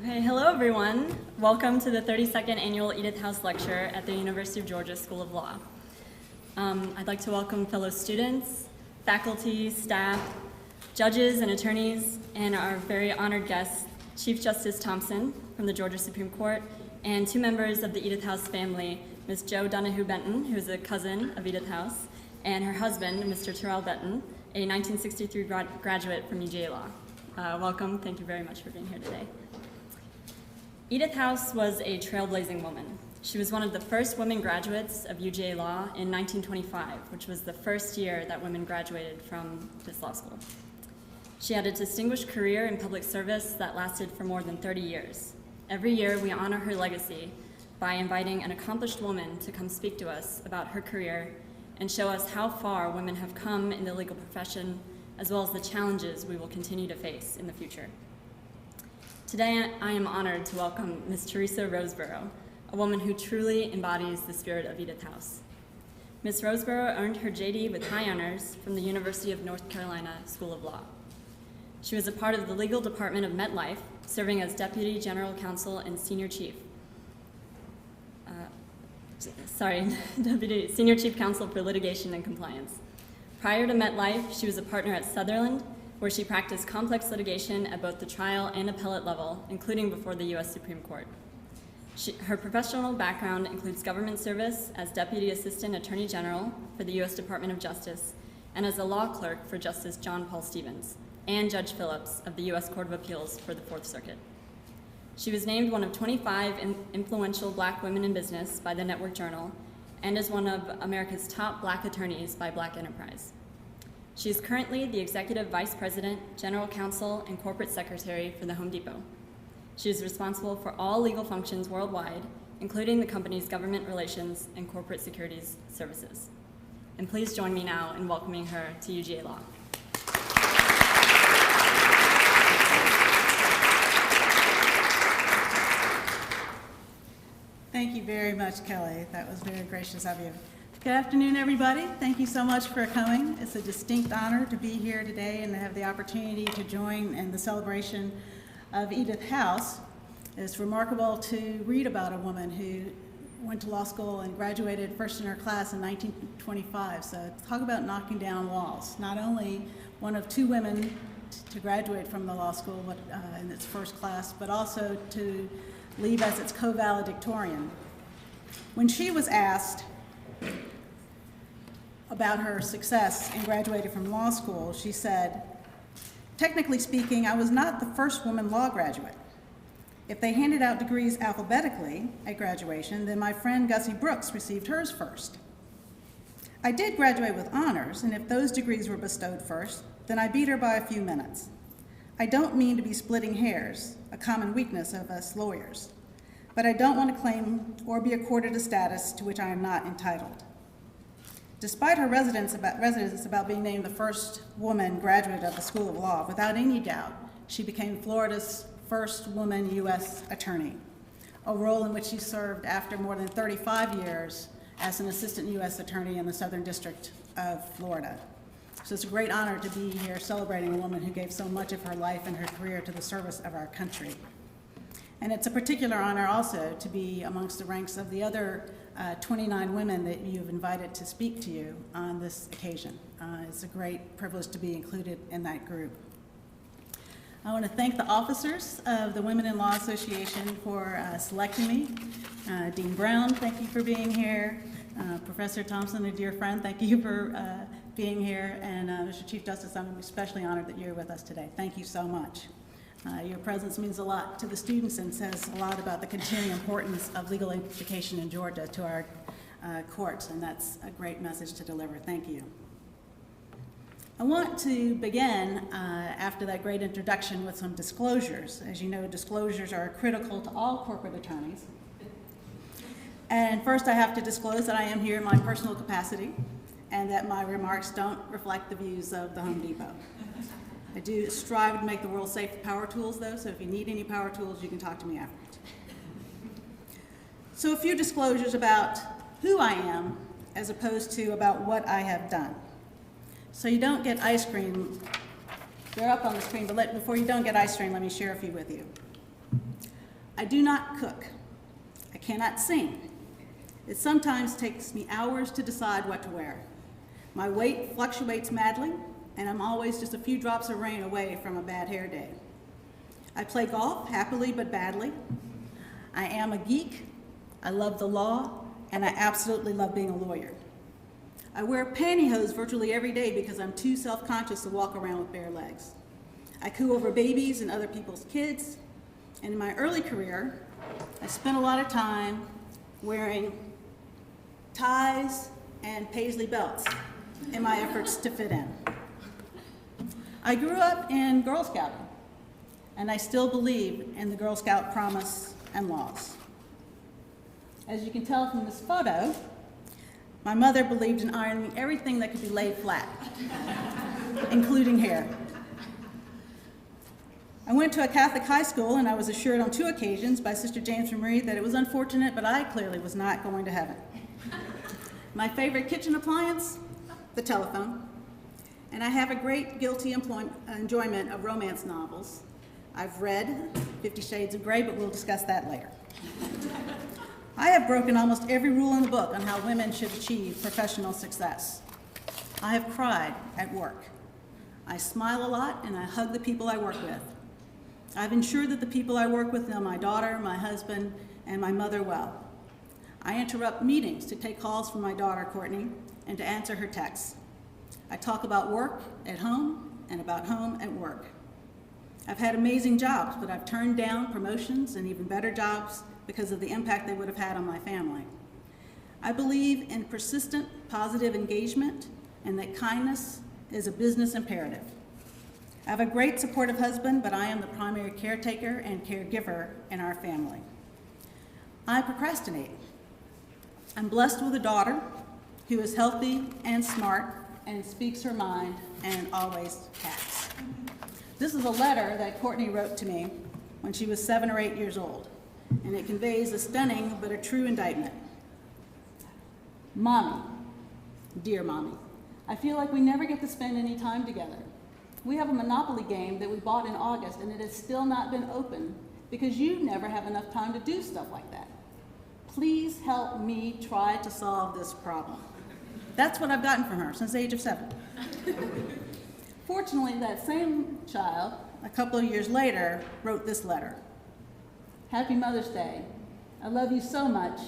Okay, hello everyone. Welcome to the 32nd Annual Edith House Lecturer at the University of Georgia School of Law. I'd like to welcome fellow students, faculty, staff, judges and attorneys, and our very honored guest, Chief Justice Thompson from the Georgia Supreme Court, and two members of the Edith House family, Ms. Jo Donahue Benton, who is a cousin of Edith House, and her husband, Mr. Terrell Benton, a 1963 graduate from UGA Law. Welcome, thank you very much for being here today. Edith House was a trailblazing woman. She was one of the first women graduates of UGA Law in 1925, which was the first year that women graduated from this law school. She had a distinguished career in public service that lasted for more than 30 years. Every year, we honor her legacy by inviting an accomplished woman to come speak to us about her career and show us how far women have come in the legal profession, as well as the challenges we will continue to face in the future. Today, I am honored to welcome Ms. Teresa Roseborough, a woman who truly embodies the spirit of Edith House. Ms. Roseborough earned her JD with high honors from the University of North Carolina School of Law. She was a part of the legal department of MetLife, serving as Deputy General Counsel and Senior Chief Counsel for Litigation and Compliance. Prior to MetLife, she was a partner at Sutherland, where she practiced complex litigation at both the trial and appellate level, including before the U.S. Supreme Court. Her professional background includes government service as Deputy Assistant Attorney General for the U.S. Department of Justice and as a law clerk for Justice John Paul Stevens and Judge Phillips of the U.S. Court of Appeals for the Fourth Circuit. She was named one of 25 influential Black women in business by the Network Journal and is one of America's top Black attorneys by Black Enterprise. She is currently the Executive Vice President, General Counsel, and Corporate Secretary for the Home Depot. She is responsible for all legal functions worldwide, including the company's government relations and corporate securities services. And please join me now in welcoming her to UGA Law. Thank you very much, Kelly. That was very gracious of you. Good afternoon, everybody. Thank you so much for coming. It's a distinct honor to be here today and to have the opportunity to join in the celebration of Edith House. It's remarkable to read about a woman who went to law school and graduated first in her class in 1925. So talk about knocking down walls. Not only one of two women to graduate from the law school in its first class, but also to leave as its co-valedictorian. When she was asked about her success in graduating from law school, she said, "Technically speaking, I was not the first woman law graduate. If they handed out degrees alphabetically at graduation, then my friend Gussie Brooks received hers first. I did graduate with honors, and if those degrees were bestowed first, then I beat her by a few minutes. I don't mean to be splitting hairs, a common weakness of us lawyers, but I don't want to claim or be accorded a status to which I am not entitled." Despite her residence about being named the first woman graduate of the School of Law, without any doubt, she became Florida's first woman U.S. attorney, a role in which she served after more than 35 years as an assistant U.S. attorney in the Southern District of Florida. So it's a great honor to be here celebrating a woman who gave so much of her life and her career to the service of our country. And it's a particular honor also to be amongst the ranks of the other 29 women that you've invited to speak to you on this occasion. It's a great privilege to be included in that group. I want to thank the officers of the Women in Law Association for selecting me. Dean Brown, thank you for being here. Professor Thompson, a dear friend, thank you for being here. And Mr. Chief Justice, I'm especially honored that you're with us today. Thank you so much. Your presence means a lot to the students and says a lot about the continuing importance of legal education in Georgia to our courts, and that's a great message to deliver. Thank you. I want to begin after that great introduction with some disclosures. As you know, disclosures are critical to all corporate attorneys. And first I have to disclose that I am here in my personal capacity and that my remarks don't reflect the views of the Home Depot. I do strive to make the world safe for power tools, though, so if you need any power tools, you can talk to me afterwards. So a few disclosures about who I am as opposed to about what I have done. So you don't get ice cream. They're up on the screen, but before you don't get ice cream, let me share a few with you. I do not cook. I cannot sing. It sometimes takes me hours to decide what to wear. My weight fluctuates madly, and I'm always just a few drops of rain away from a bad hair day. I play golf happily but badly. I am a geek. I love the law, and I absolutely love being a lawyer. I wear pantyhose virtually every day because I'm too self-conscious to walk around with bare legs. I coo over babies and other people's kids, and in my early career, I spent a lot of time wearing ties and paisley belts in my efforts to fit in. I grew up in Girl Scouting, and I still believe in the Girl Scout promise and laws. As you can tell from this photo, my mother believed in ironing everything that could be laid flat, including hair. I went to a Catholic high school, and I was assured on 2 occasions by Sister James Marie that it was unfortunate, but I clearly was not going to heaven. My favorite kitchen appliance? The telephone. And I have a great guilty enjoyment of romance novels. I've read 50 Shades of Grey, but we'll discuss that later. I have broken almost every rule in the book on how women should achieve professional success. I have cried at work. I smile a lot, and I hug the people I work with. I've ensured that the people I work with know my daughter, my husband, and my mother well. I interrupt meetings to take calls from my daughter, Courtney, and to answer her texts. I talk about work at home and about home at work. I've had amazing jobs, but I've turned down promotions and even better jobs because of the impact they would have had on my family. I believe in persistent, positive engagement and that kindness is a business imperative. I have a great supportive husband, but I am the primary caretaker and caregiver in our family. I procrastinate. I'm blessed with a daughter who is healthy and smart and speaks her mind and always acts. This is a letter that Courtney wrote to me when she was 7 or 8 years old, and it conveys a stunning but a true indictment. Mommy, dear Mommy, I feel like we never get to spend any time together. We have a Monopoly game that we bought in August, and it has still not been open because you never have enough time to do stuff like that. Please help me try to solve this problem. That's what I've gotten from her since the age of 7. Fortunately, that same child, a couple of years later, wrote this letter. Happy Mother's Day. I love you so much.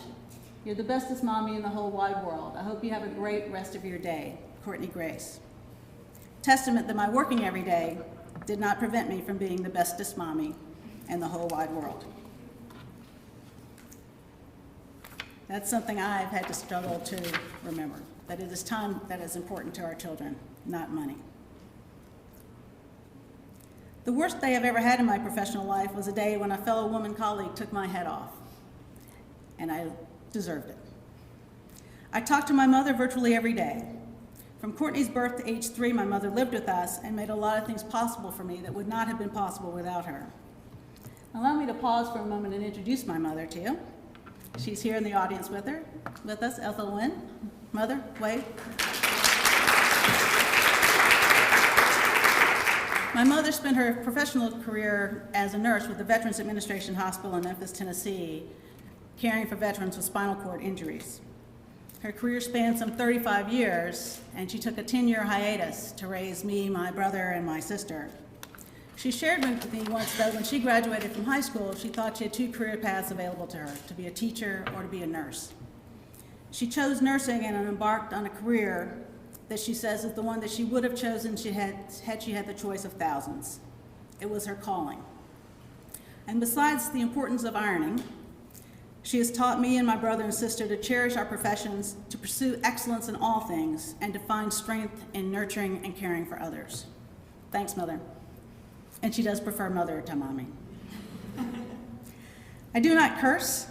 You're the bestest mommy in the whole wide world. I hope you have a great rest of your day. Courtney Grace. Testament that my working every day did not prevent me from being the bestest mommy in the whole wide world. That's something I've had to struggle to remember, that it is time that is important to our children, not money. The worst day I've ever had in my professional life was a day when a fellow woman colleague took my head off, and I deserved it. I talk to my mother virtually every day. From Courtney's birth to age 3, my mother lived with us and made a lot of things possible for me that would not have been possible without her. Allow me to pause for a moment and introduce my mother to you. She's here in the audience with us, Ethel Wynn. Mother, wave. My mother spent her professional career as a nurse with the Veterans Administration Hospital in Memphis, Tennessee, caring for veterans with spinal cord injuries. Her career spanned some 35 years, and she took a 10-year hiatus to raise me, my brother, and my sister. She shared with me once that when she graduated from high school, she thought she had 2 career paths available to her, to be a teacher or to be a nurse. She chose nursing and embarked on a career that she says is the one that she would have chosen had she had the choice of thousands. It was her calling. And besides the importance of ironing, she has taught me and my brother and sister to cherish our professions, to pursue excellence in all things, and to find strength in nurturing and caring for others. Thanks, Mother. And she does prefer Mother to Mommy. I do not curse.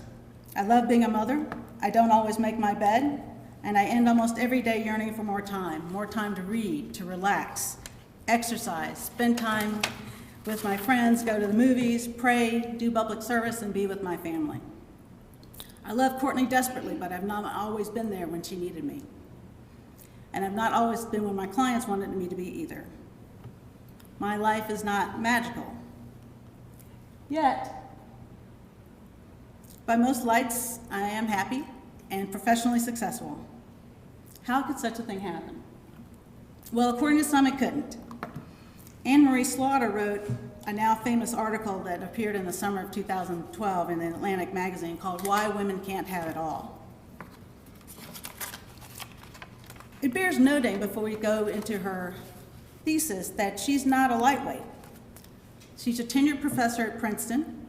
I love being a mother. I don't always make my bed, and I end almost every day yearning for more time to read, to relax, exercise, spend time with my friends, go to the movies, pray, do public service, and be with my family. I love Courtney desperately, but I've not always been there when she needed me. And I've not always been when my clients wanted me to be either. My life is not magical. Yet, By most lights, I am happy and professionally successful. How could such a thing happen? Well, according to some, it couldn't. Anne Marie Slaughter wrote a now famous article that appeared in the summer of 2012 in the Atlantic magazine called "Why Women Can't Have It All." It bears noting before we go into her thesis that she's not a lightweight. She's a tenured professor at Princeton,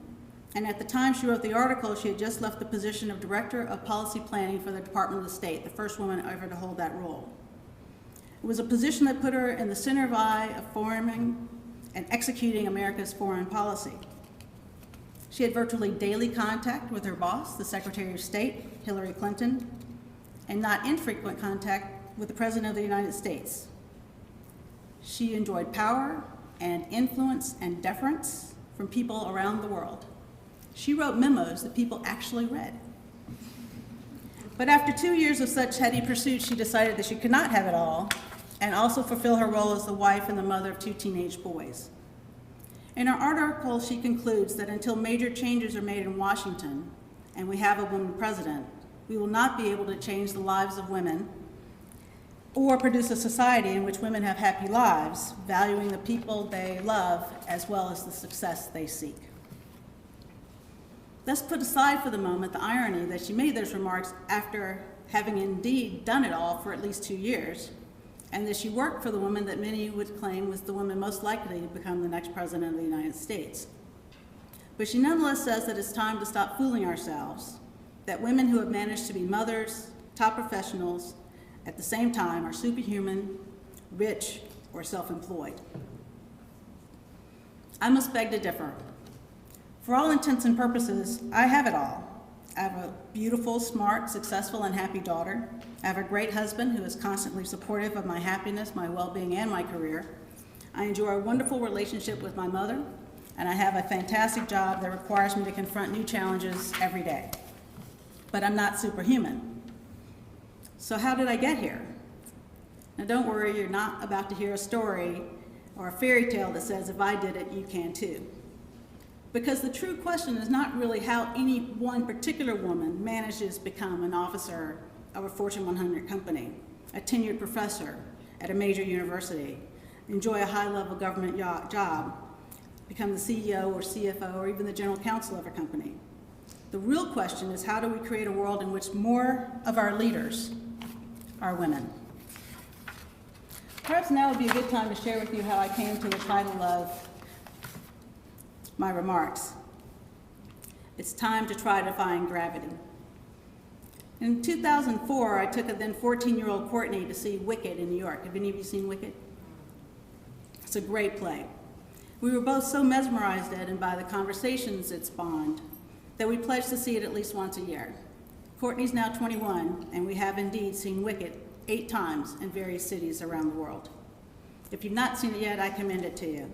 and at the time she wrote the article, she had just left the position of Director of Policy Planning for the Department of State, the first woman ever to hold that role. It was a position that put her in the center of eye of forming and executing America's foreign policy. She had virtually daily contact with her boss, the Secretary of State, Hillary Clinton, and not infrequent contact with the President of the United States. She enjoyed power and influence and deference from people around the world. She wrote memos that people actually read. But after 2 years of such heady pursuit, she decided that she could not have it all and also fulfill her role as the wife and the mother of 2 teenage boys. In her article, she concludes that until major changes are made in Washington and we have a woman president, we will not be able to change the lives of women or produce a society in which women have happy lives, valuing the people they love as well as the success they seek. Let's put aside for the moment the irony that she made those remarks after having indeed done it all for at least 2 years, and that she worked for the woman that many would claim was the woman most likely to become the next president of the United States. But she nonetheless says that it's time to stop fooling ourselves, that women who have managed to be mothers, top professionals, at the same time are superhuman, rich, or self-employed. I must beg to differ. For all intents and purposes, I have it all. I have a beautiful, smart, successful, and happy daughter. I have a great husband who is constantly supportive of my happiness, my well-being, and my career. I enjoy a wonderful relationship with my mother, and I have a fantastic job that requires me to confront new challenges every day. But I'm not superhuman. So how did I get here? Now don't worry, you're not about to hear a story or a fairy tale that says, if I did it, you can too. Because the true question is not really how any one particular woman manages to become an officer of a Fortune 100 company, a tenured professor at a major university, enjoy a high-level government job, become the CEO or CFO or even the general counsel of a company. The real question is, how do we create a world in which more of our leaders are women? Perhaps now would be a good time to share with you how I came to the title of my remarks. It's time to try defying gravity. In 2004, I took a then 14-year-old Courtney to see Wicked in New York. Have any of you seen Wicked? It's a great play. We were both so mesmerized at it and by the conversations it spawned that we pledged to see it at least once a year. Courtney's now 21, and we have indeed seen Wicked 8 times in various cities around the world. If you've not seen it yet, I commend it to you.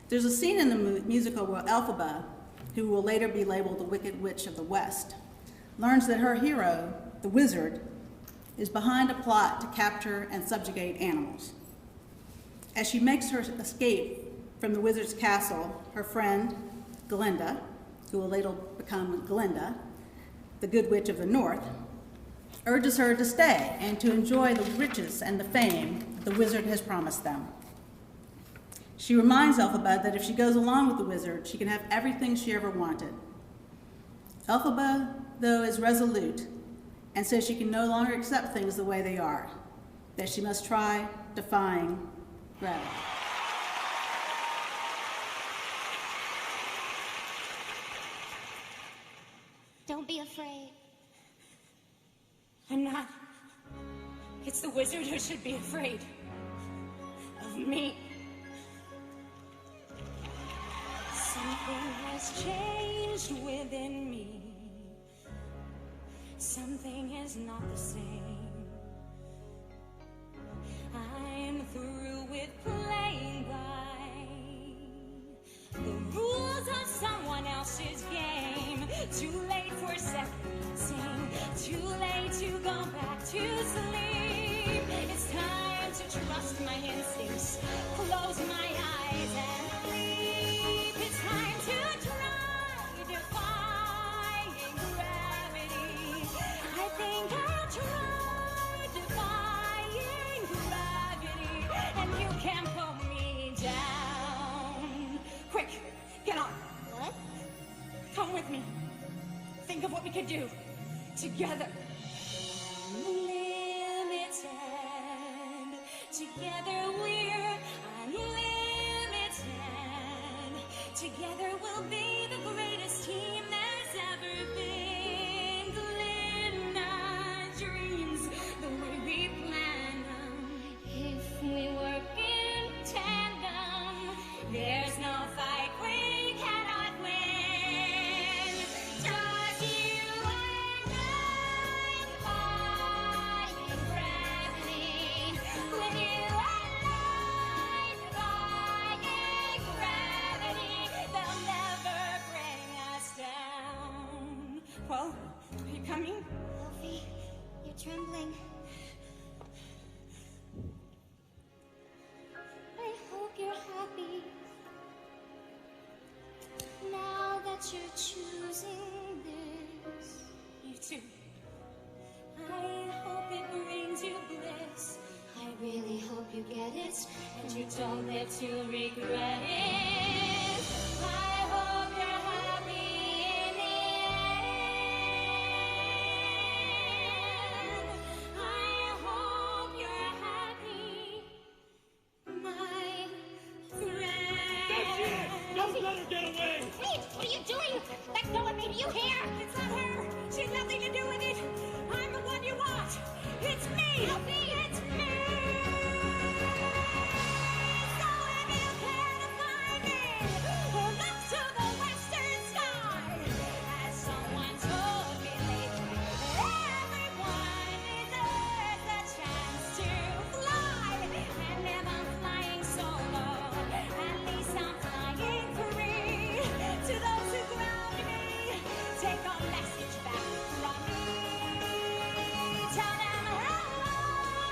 There's a scene in the musical where Elphaba, who will later be labeled the Wicked Witch of the West, learns that her hero, the wizard, is behind a plot to capture and subjugate animals. As she makes her escape from the wizard's castle, her friend, Glinda, who will later become Glinda, the Good Witch of the North, urges her to stay and to enjoy the riches and the fame the wizard has promised them. She reminds Elphaba that if she goes along with the wizard, she can have everything she ever wanted. Elphaba, though, is resolute and says she can no longer accept things the way they are, that she must try defying gravity. Don't be afraid. I'm not. It's the wizard who should be afraid of me. Something has changed within me. Something is not the same. I'm through with playing by the rules of someone else's game. Too late for second guessing. Too late to go back to sleep. It's time to trust my instincts. Close my eyes and leave. It's time to try defying with me. Think of what we could do together. Unlimited. Together we're unlimited. Together we'll be the greatest team there's ever been. Glenna dreams the way we plan them. If we work in tandem, there's no fight we cannot win. Just you and I defying gravity. With you and I defying gravity. They'll never bring us down. Well, are you coming? Elfie, you're trembling. I hope you're happy. Now that you're choosing this. You too. I hope it brings you bliss. I really hope you get it. And you don't live to regret it. I hope you're happy in the end. I hope you're happy, my friend. That's it! Don't let her get away! Wait, what are you doing? Let go of me, do you hear? It's not her. She's nothing to do with it. I'm the one you want. It's me. It's me. So if you care to find me, look to the western sky. As someone told me lately, everyone deserves a chance to fly. And if I'm flying solo, at least I'm flying free. To those who ground me, take a message back from me. Tell them how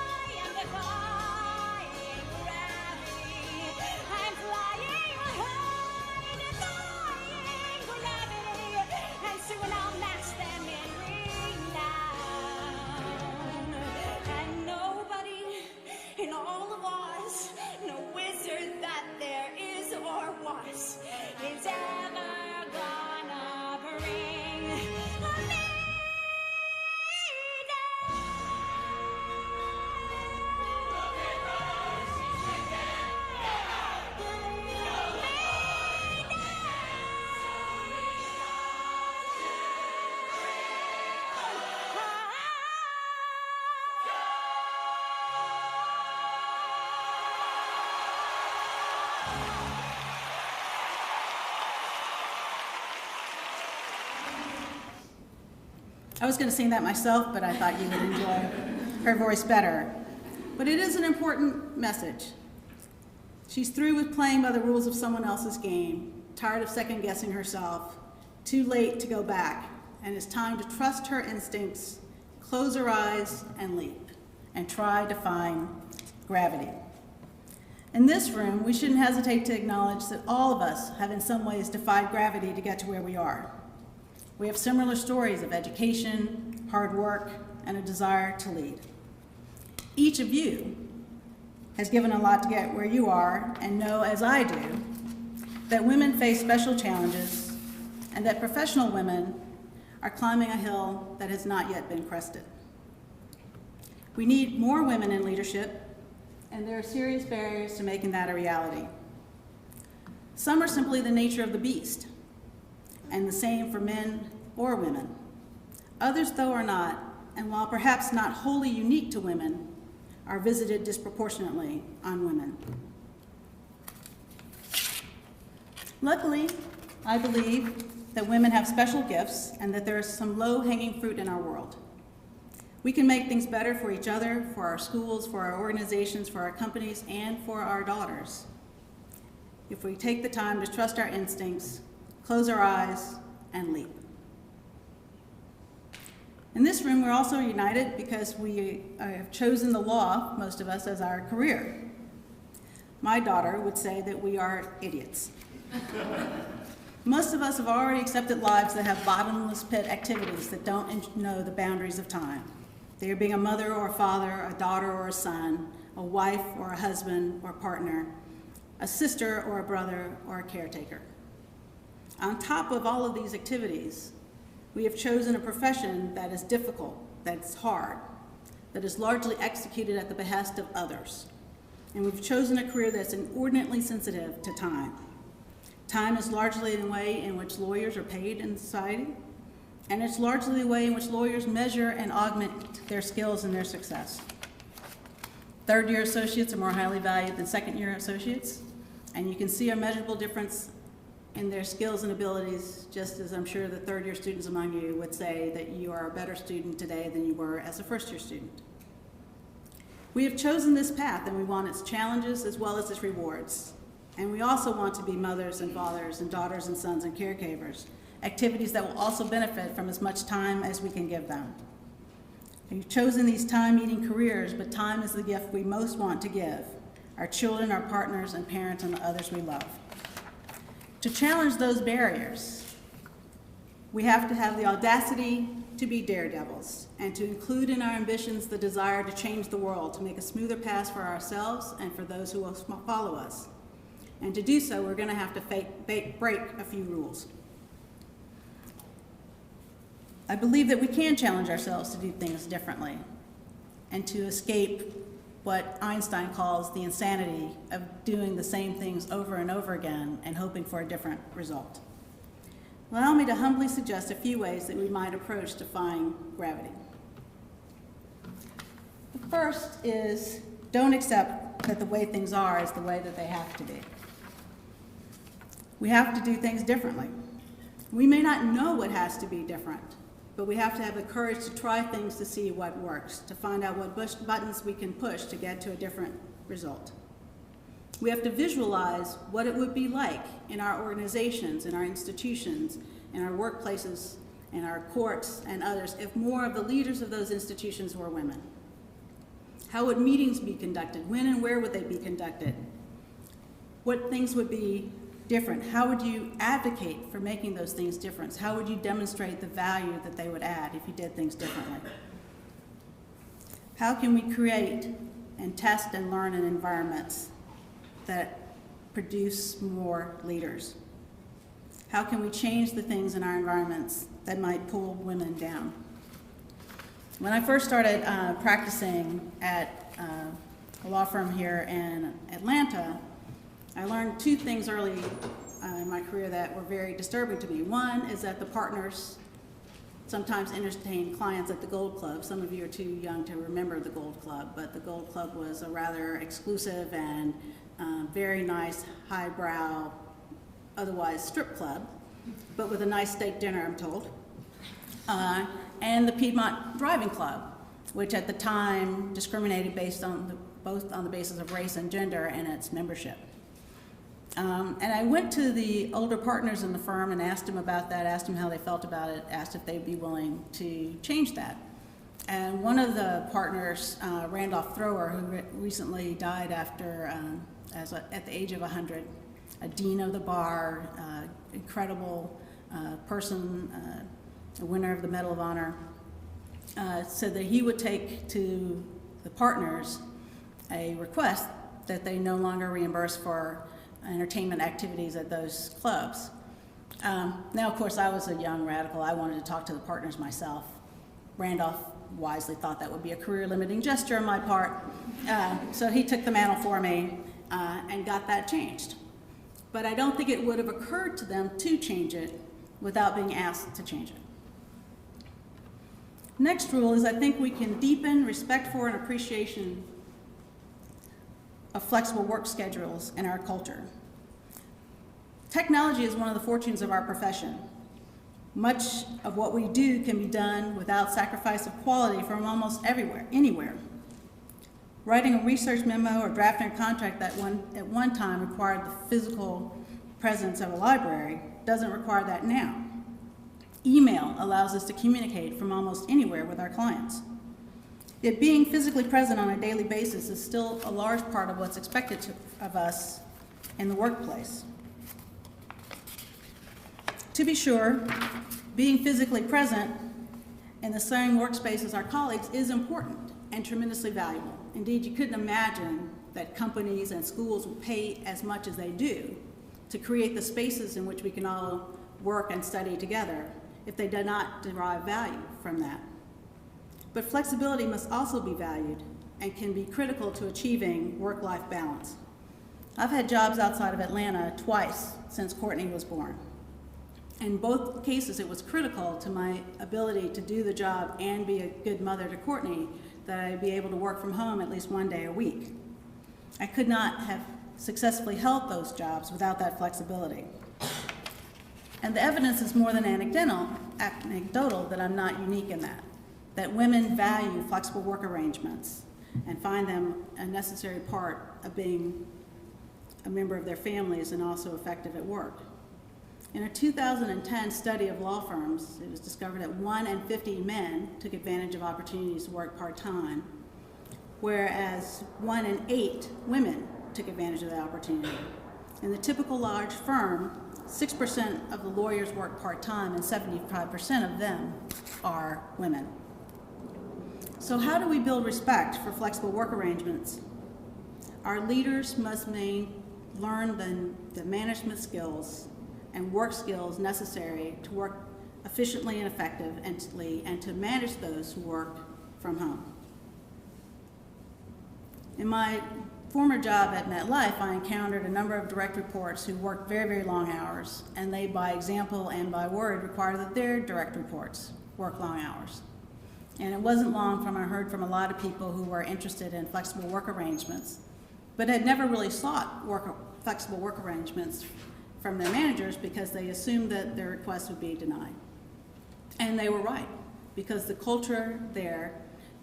I am defying gravity. I'm flying high, defying gravity. And soon I'll match them in renown. And nobody in all of Oz, no wizard that there is or was, is ever gonna bring me I was going to sing that myself, but I thought you would enjoy her voice better. But it is an important message. She's through with playing by the rules of someone else's game, tired of second-guessing herself, too late to go back, and it's time to trust her instincts, close her eyes, and leap, and try defying gravity. In this room, we shouldn't hesitate to acknowledge that all of us have in some ways defied gravity to get to where we are. We have similar stories of education, hard work, and a desire to lead. Each of you has given a lot to get where you are, and know, as I do, that women face special challenges and that professional women are climbing a hill that has not yet been crested. We need more women in leadership, and there are serious barriers to making that a reality. Some are simply the nature of the beast, and the same for men or women. Others, though, are not, and while perhaps not wholly unique to women, are visited disproportionately on women. Luckily, I believe that women have special gifts and that there is some low-hanging fruit in our world. We can make things better for each other, for our schools, for our organizations, for our companies, and for our daughters. If we take the time to trust our instincts, close our eyes, and leap. In this room, we're also united because we have chosen the law, most of us, as our career. My daughter would say that we are idiots. Most of us have already accepted lives that have bottomless pit activities that don't know the boundaries of time. They are being a mother or a father, a daughter or a son, a wife or a husband or partner, a sister or a brother or a caretaker. On top of all of these activities, we have chosen a profession that is difficult, that's hard, that is largely executed at the behest of others. And we've chosen a career that's inordinately sensitive to time. Time is largely the way in which lawyers are paid in society, and it's largely the way in which lawyers measure and augment their skills and their success. Third-year associates are more highly valued than second-year associates, and you can see a measurable difference in their skills and abilities, just as I'm sure the third-year students among you would say that you are a better student today than you were as a first-year student. We have chosen this path, and we want its challenges as well as its rewards. And we also want to be mothers and fathers and daughters and sons and caregivers, activities that will also benefit from as much time as we can give them. We've chosen these time-eating careers, but time is the gift we most want to give our children, our partners, and parents, and the others we love. To challenge those barriers, we have to have the audacity to be daredevils and to include in our ambitions the desire to change the world, to make a smoother path for ourselves and for those who will follow us. And to do so, we're going to have to break a few rules. I believe that we can challenge ourselves to do things differently and to escape what Einstein calls the insanity of doing the same things over and over again and hoping for a different result. Allow me to humbly suggest a few ways that we might approach defying gravity. The first is don't accept that the way things are is the way that they have to be. We have to do things differently. We may not know what has to be different, but we have to have the courage to try things to see what works, to find out what buttons we can push to get to a different result. We have to visualize what it would be like in our organizations, in our institutions, in our workplaces, in our courts and others if more of the leaders of those institutions were women. How would meetings be conducted? When and where would they be conducted? What things would be different? How would you advocate for making those things different? How would you demonstrate the value that they would add if you did things differently? How can we create and test and learn in environments that produce more leaders? How can we change the things in our environments that might pull women down? When I first started practicing at a law firm here in Atlanta, I learned two things early in my career that were very disturbing to me. One is that the partners sometimes entertained clients at the Gold Club. Some of you are too young to remember the Gold Club, but the Gold Club was a rather exclusive and very nice, highbrow, otherwise strip club, but with a nice steak dinner, I'm told. And the Piedmont Driving Club, which at the time discriminated both on the basis of race and gender and its membership. And I went to the older partners in the firm and asked them about that, asked them how they felt about it, asked if they'd be willing to change that. And one of the partners, Randolph Thrower, who recently died after, at the age of 100, a dean of the bar, incredible person, a winner of the Medal of Honor, said that he would take to the partners a request that they no longer reimburse for entertainment activities at those clubs. Now, of course, I was a young radical. I wanted to talk to the partners myself. Randolph wisely thought that would be a career-limiting gesture on my part, so he took the mantle for me and got that changed. But I don't think it would have occurred to them to change it without being asked to change it. Next rule is I think we can deepen respect for and appreciation of flexible work schedules in our culture. Technology is one of the fortunes of our profession. Much of what we do can be done without sacrifice of quality from almost anywhere. Writing a research memo or drafting a contract that at one time required the physical presence of a library doesn't require that now. Email allows us to communicate from almost anywhere with our clients. Yet being physically present on a daily basis is still a large part of what's expected of us in the workplace. To be sure, being physically present in the same workspace as our colleagues is important and tremendously valuable. Indeed, you couldn't imagine that companies and schools would pay as much as they do to create the spaces in which we can all work and study together if they do not derive value from that. But flexibility must also be valued and can be critical to achieving work-life balance. I've had jobs outside of Atlanta twice since Courtney was born. In both cases, it was critical to my ability to do the job and be a good mother to Courtney that I'd be able to work from home at least one day a week. I could not have successfully held those jobs without that flexibility. And the evidence is more than anecdotal that I'm not unique in that women value flexible work arrangements and find them a necessary part of being a member of their families and also effective at work. In a 2010 study of law firms, it was discovered that 1 in 50 men took advantage of opportunities to work part-time, whereas 1 in 8 women took advantage of the opportunity. In the typical large firm, 6% of the lawyers work part-time and 75% of them are women. So how do we build respect for flexible work arrangements? Our leaders must learn the management skills and work skills necessary to work efficiently and effectively and to manage those who work from home. In my former job at MetLife, I encountered a number of direct reports who worked very, very long hours, and they, by example and by word, required that their direct reports work long hours. And it wasn't long from I heard from a lot of people who were interested in flexible work arrangements, but had never really sought flexible work arrangements from their managers because they assumed that their requests would be denied. And they were right, because the culture there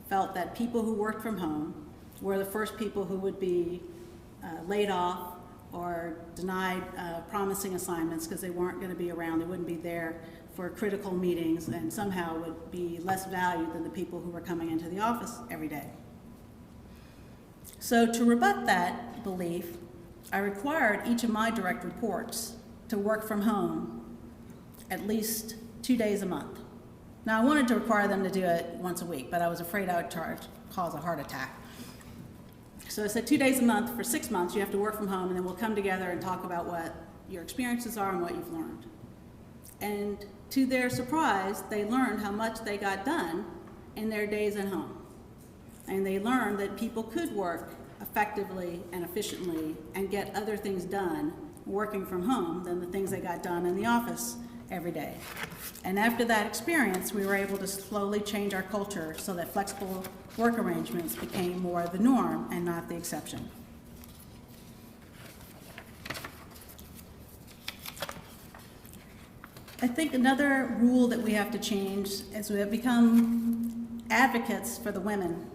felt that people who worked from home were the first people who would be laid off or denied promising assignments because they weren't going to be around, they wouldn't be there for critical meetings, and somehow would be less valued than the people who were coming into the office every day. So to rebut that belief, I required each of my direct reports to work from home at least 2 days a month. Now, I wanted to require them to do it once a week, but I was afraid I would cause a heart attack. So I said 2 days a month for 6 months, you have to work from home, and then we'll come together and talk about what your experiences are and what you've learned. And to their surprise, they learned how much they got done in their days at home. And they learned that people could work effectively and efficiently and get other things done working from home than the things they got done in the office every day. And after that experience, we were able to slowly change our culture so that flexible work arrangements became more the norm and not the exception. I think another rule that we have to change is we have become advocates for the women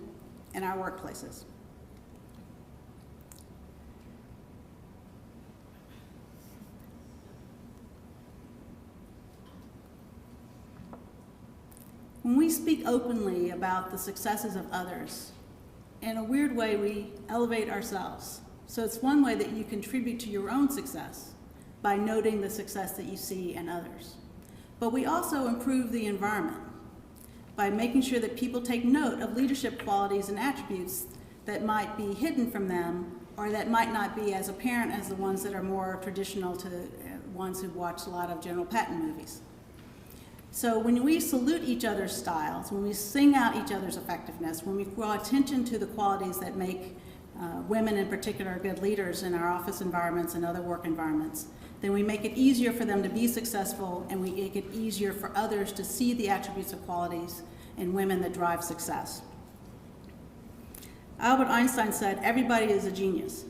in our workplaces. When we speak openly about the successes of others, in a weird way, we elevate ourselves. So it's one way that you contribute to your own success by noting the success that you see in others. But we also improve the environment by making sure that people take note of leadership qualities and attributes that might be hidden from them or that might not be as apparent as the ones that are more traditional to ones who watch a lot of General Patton movies. So when we salute each other's styles, when we sing out each other's effectiveness, when we draw attention to the qualities that make women in particular good leaders in our office environments and other work environments, then we make it easier for them to be successful, and we make it easier for others to see the attributes of qualities in women that drive success. Albert Einstein said, "Everybody is a genius,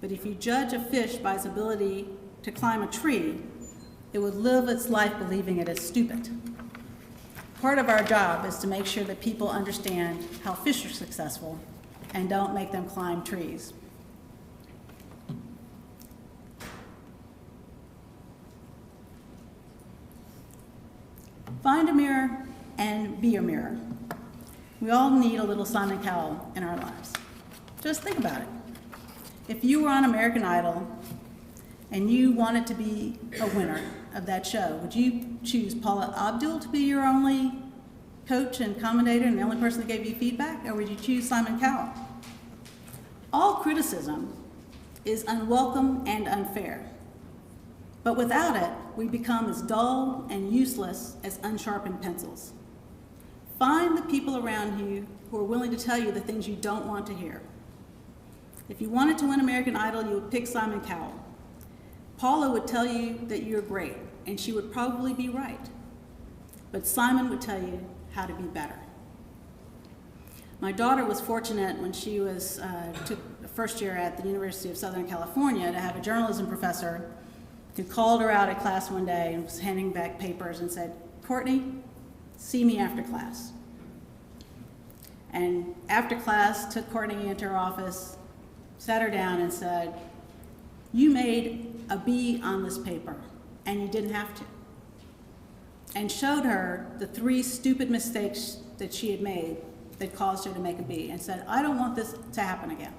but if you judge a fish by its ability to climb a tree, it would live its life believing it is stupid." Part of our job is to make sure that people understand how fish are successful and don't make them climb trees. Find a mirror and be a mirror. We all need a little Simon Cowell in our lives. Just think about it. If you were on American Idol and you wanted to be a winner of that show, would you choose Paula Abdul to be your only coach and commentator and the only person that gave you feedback, or would you choose Simon Cowell? All criticism is unwelcome and unfair, but without it, we become as dull and useless as unsharpened pencils. Find the people around you who are willing to tell you the things you don't want to hear. If you wanted to win American Idol, you would pick Simon Cowell. Paula would tell you that you're great, and she would probably be right. But Simon would tell you how to be better. My daughter was fortunate when she was took the first year at the University of Southern California to have a journalism professor who called her out at class one day and was handing back papers and said, "Courtney, see me after class." And after class, took Courtney into her office, sat her down and said, "You made a B on this paper, and you didn't have to." And showed her the 3 stupid mistakes that she had made that caused her to make a B, and said, "I don't want this to happen again,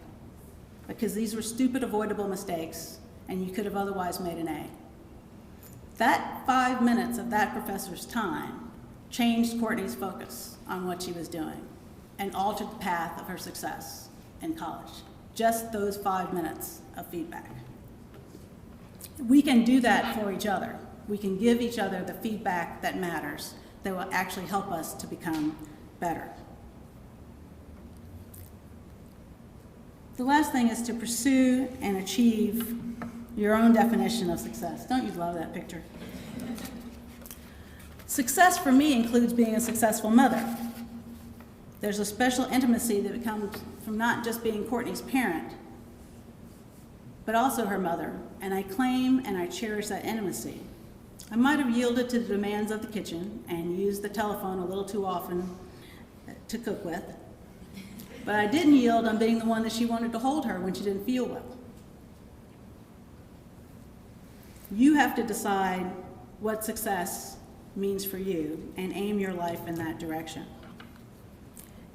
because these were stupid, avoidable mistakes, and you could have otherwise made an A." That 5 minutes of that professor's time changed Courtney's focus on what she was doing and altered the path of her success in college. Just those 5 minutes of feedback. We can do that for each other. We can give each other the feedback that matters, that will actually help us to become better. The last thing is to pursue and achieve your own definition of success. Don't you love that picture? Success for me includes being a successful mother. There's a special intimacy that comes from not just being Courtney's parent, but also her mother, and I claim and I cherish that intimacy. I might have yielded to the demands of the kitchen and used the telephone a little too often to cook with, but I didn't yield on being the one that she wanted to hold her when she didn't feel well. You have to decide what success means for you and aim your life in that direction.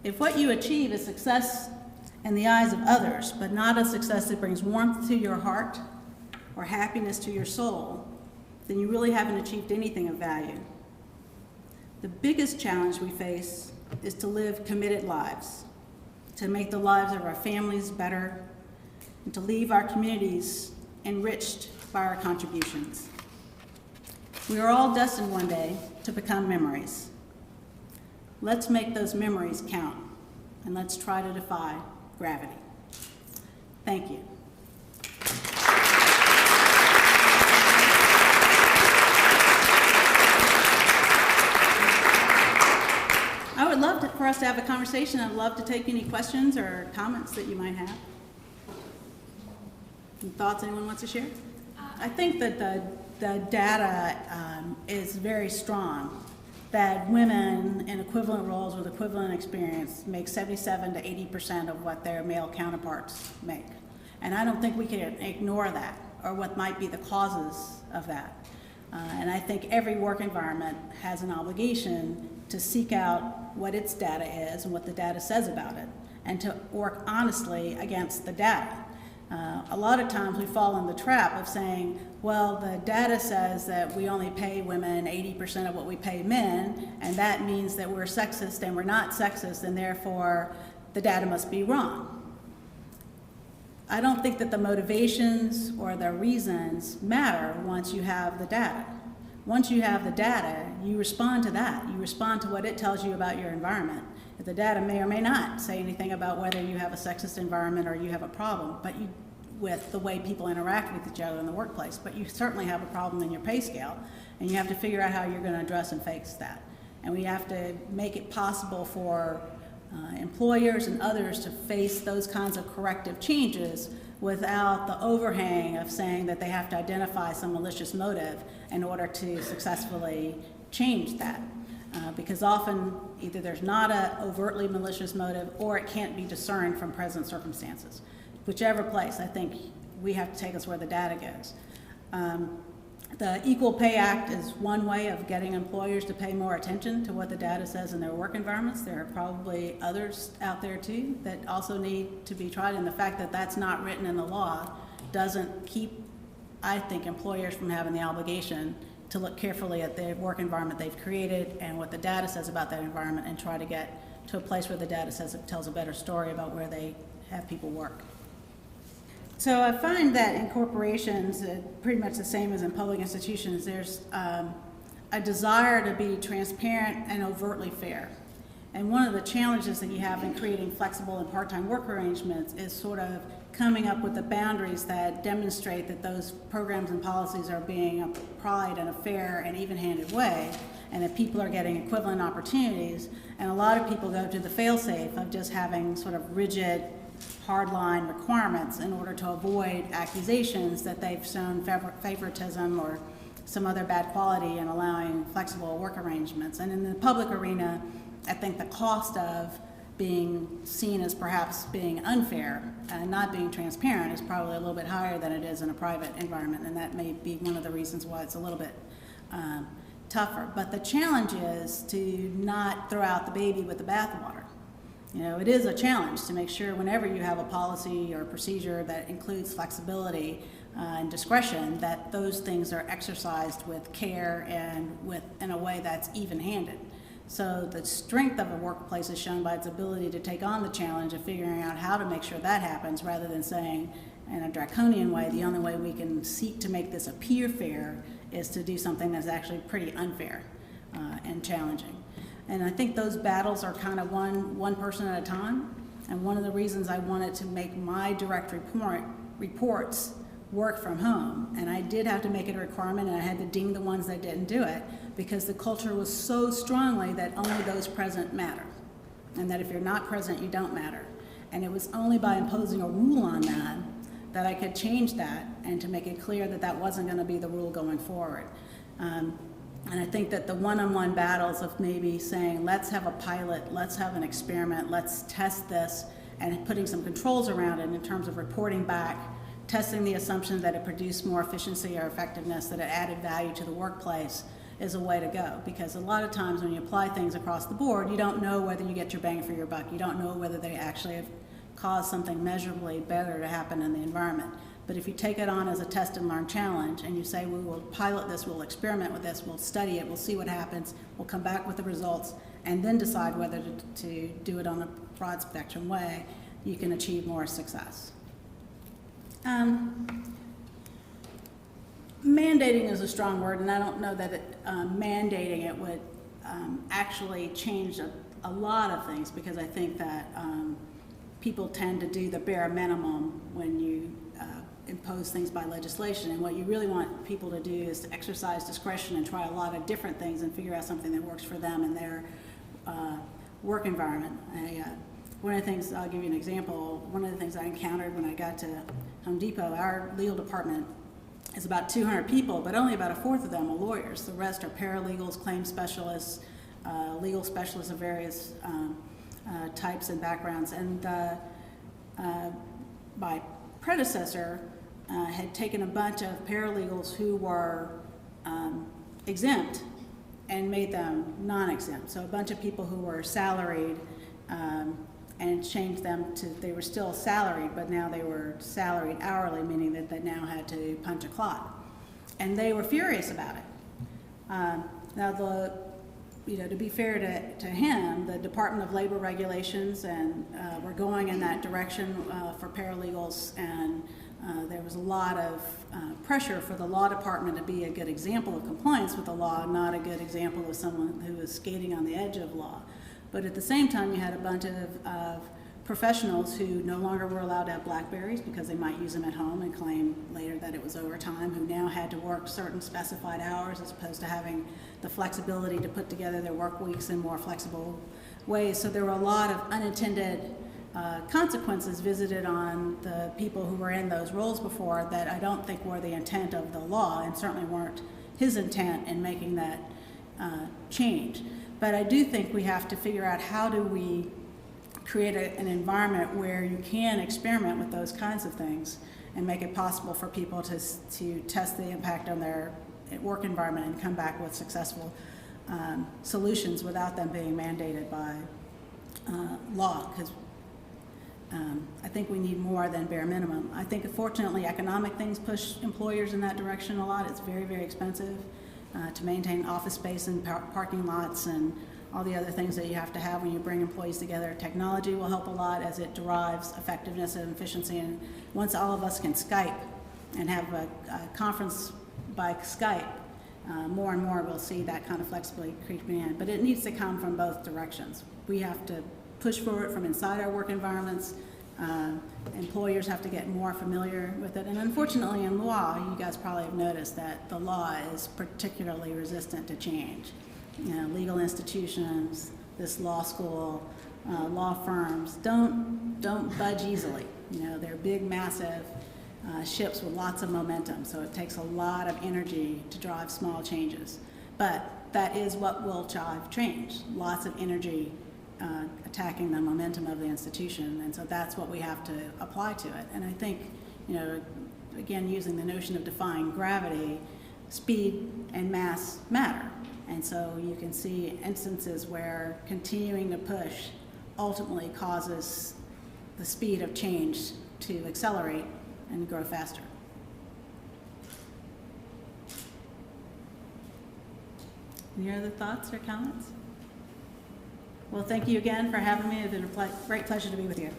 If what you achieve is success in the eyes of others, but not a success that brings warmth to your heart or happiness to your soul, then you really haven't achieved anything of value. The biggest challenge we face is to live committed lives, to make the lives of our families better, and to leave our communities enriched by our contributions. We are all destined one day to become memories. Let's make those memories count, and let's try to defy gravity. Thank you. I would love for us to have a conversation. I'd love to take any questions or comments that you might have. Any thoughts anyone wants to share? I think that the data is very strong, that women in equivalent roles with equivalent experience make 77 to 80% of what their male counterparts make. And I don't think we can ignore that or what might be the causes of that. And I think every work environment has an obligation to seek out what its data is and what the data says about it, and to work honestly against the data. A lot of times we fall in the trap of saying, well, the data says that we only pay women 80% of what we pay men, and that means that we're sexist, and we're not sexist, and therefore the data must be wrong. I don't think that the motivations or the reasons matter once you have the data. Once you have the data, you respond to that. You respond to what it tells you about your environment. If the data may or may not say anything about whether you have a sexist environment or you have a problem, but you, with the way people interact with each other in the workplace, but you certainly have a problem in your pay scale, and you have to figure out how you're going to address and fix that. And we have to make it possible for employers and others to face those kinds of corrective changes without the overhang of saying that they have to identify some malicious motive in order to successfully change that. Because often either there's not an overtly malicious motive or it can't be discerned from present circumstances. Whichever place, I think we have to take us where the data goes. The Equal Pay Act is one way of getting employers to pay more attention to what the data says in their work environments. There are probably others out there too that also need to be tried, and the fact that that's not written in the law doesn't keep, I think, employers from having the obligation to look carefully at the work environment they've created and what the data says about that environment, and try to get to a place where the data says it tells a better story about where they have people work. So I find that in corporations, pretty much the same as in public institutions, there's a desire to be transparent and overtly fair. And one of the challenges that you have in creating flexible and part-time work arrangements is sort of coming up with the boundaries that demonstrate that those programs and policies are being applied in a fair and even-handed way, and that people are getting equivalent opportunities. And a lot of people go to the fail-safe of just having sort of rigid, hardline requirements in order to avoid accusations that they've shown favoritism or some other bad quality in allowing flexible work arrangements. And in the public arena, I think the cost of being seen as perhaps being unfair and not being transparent is probably a little bit higher than it is in a private environment, and that may be one of the reasons why it's a little bit tougher. But the challenge is to not throw out the baby with the bathwater. You know, it is a challenge to make sure whenever you have a policy or procedure that includes flexibility and discretion, that those things are exercised with care and in a way that's even-handed. So the strength of a workplace is shown by its ability to take on the challenge of figuring out how to make sure that happens, rather than saying in a draconian way, the only way we can seek to make this appear fair is to do something that's actually pretty unfair and challenging. And I think those battles are kind of one person at a time. And one of the reasons I wanted to make my direct reports work from home, and I did have to make it a requirement, and I had to ding the ones that didn't do it, because the culture was so strongly that only those present matter, and that if you're not present, you don't matter. And it was only by imposing a rule on that that I could change that and to make it clear that that wasn't going to be the rule going forward. And I think that the one-on-one battles of maybe saying, let's have a pilot, let's have an experiment, let's test this, and putting some controls around it in terms of reporting back, testing the assumption that it produced more efficiency or effectiveness, that it added value to the workplace, is a way to go. Because a lot of times when you apply things across the board, you don't know whether you get your bang for your buck. You don't know whether they actually have caused something measurably better to happen in the environment. But if you take it on as a test and learn challenge, and you say, we will pilot this, we'll experiment with this, we'll study it, we'll see what happens, we'll come back with the results, and then decide whether to do it on a broad spectrum way, you can achieve more success. Mandating is a strong word, and I don't know that mandating it would actually change a lot of things, because I think that people tend to do the bare minimum when you impose things by legislation, and what you really want people to do is to exercise discretion and try a lot of different things and figure out something that works for them and their work environment. One of the things, I'll give you an example, one of the things I encountered when I got to Home Depot, our legal department is about 200 people, but only about a fourth of them are lawyers. The rest are paralegals, claims specialists, legal specialists of various types and backgrounds. And my predecessor had taken a bunch of paralegals who were exempt and made them non-exempt. So a bunch of people who were salaried and changed them to, they were still salaried, but now they were salaried hourly, meaning that they now had to punch a clock. And they were furious about it. Now, to be fair to him, the Department of Labor regulations and were going in that direction for paralegals, and there was a lot of pressure for the law department to be a good example of compliance with the law, not a good example of someone who was skating on the edge of law. But at the same time, you had a bunch of professionals who no longer were allowed to have BlackBerries because they might use them at home and claim later that it was overtime, who now had to work certain specified hours as opposed to having the flexibility to put together their work weeks in more flexible ways. So there were a lot of unintended consequences visited on the people who were in those roles before that I don't think were the intent of the law, and certainly weren't his intent in making that change. But I do think we have to figure out how do we create an environment where you can experiment with those kinds of things and make it possible for people to test the impact on their work environment and come back with successful solutions without them being mandated by law. Because I think we need more than bare minimum. I think, fortunately, economic things push employers in that direction a lot. It's very, very expensive to maintain office space and parking lots and all the other things that you have to have when you bring employees together. Technology will help a lot as it derives effectiveness and efficiency. And once all of us can Skype and have a conference by Skype, more and more we'll see that kind of flexibility creeping in. But it needs to come from both directions. We have to push for it from inside our work environments. Employers have to get more familiar with it. And unfortunately in law, you guys probably have noticed that the law is particularly resistant to change. You know, legal institutions, this law school, law firms don't budge easily. You know, they're big, massive ships with lots of momentum, so it takes a lot of energy to drive small changes. But that is what will drive change, lots of energy attacking the momentum of the institution, and so that's what we have to apply to it. And I think, you know, again, using the notion of defying gravity, speed and mass matter. And so you can see instances where continuing to push ultimately causes the speed of change to accelerate and grow faster. Any other thoughts or comments? Well, thank you again for having me. It's been a great pleasure to be with you.